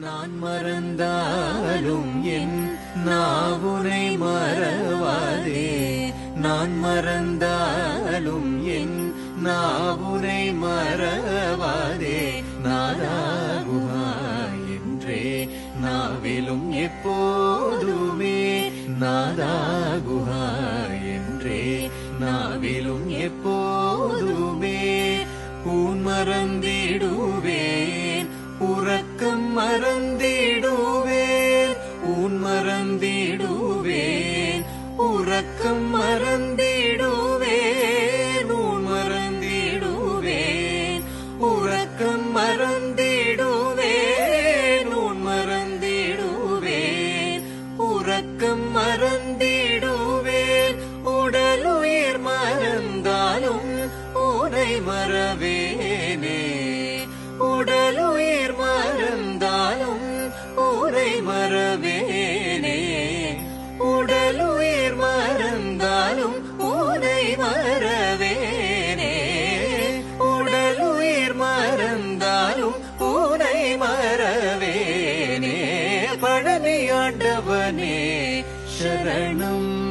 நான் மறந்தாலும் என் நாவுனை மறவாதே. நான் மறந்தாலும் என் நாவுனை மறவாதே. நாதாகுஹா என்றே நாவிலும் எப்போதுமே. நாதாகுஹா என்றே நாவிலும் எப்போதுமே. ஊன் மறந்திடுவேன், உறக்கம் மறந்திடுவேன். ஊன் மறந்திடுவேன், உறக்கம் மறந்திடுவேன். ஊன் மறந்திடுவேன், உறக்கம் மறந்திடுவேன். ஊன் மறந்திடுவேன், உறக்கம் மறந்திடுவேன். உடலுயிர் மறந்தாலும் உனை மறவேனே. உடலுயிர் மறந்தாலும் உனை மறவேனே. உடலுயிர் மறந்தாலும் உனை மறவேனே. உடலுயிர் மறந்தாலும் உனை மறவேனே. பழனி ஆண்டவனே சரணம்.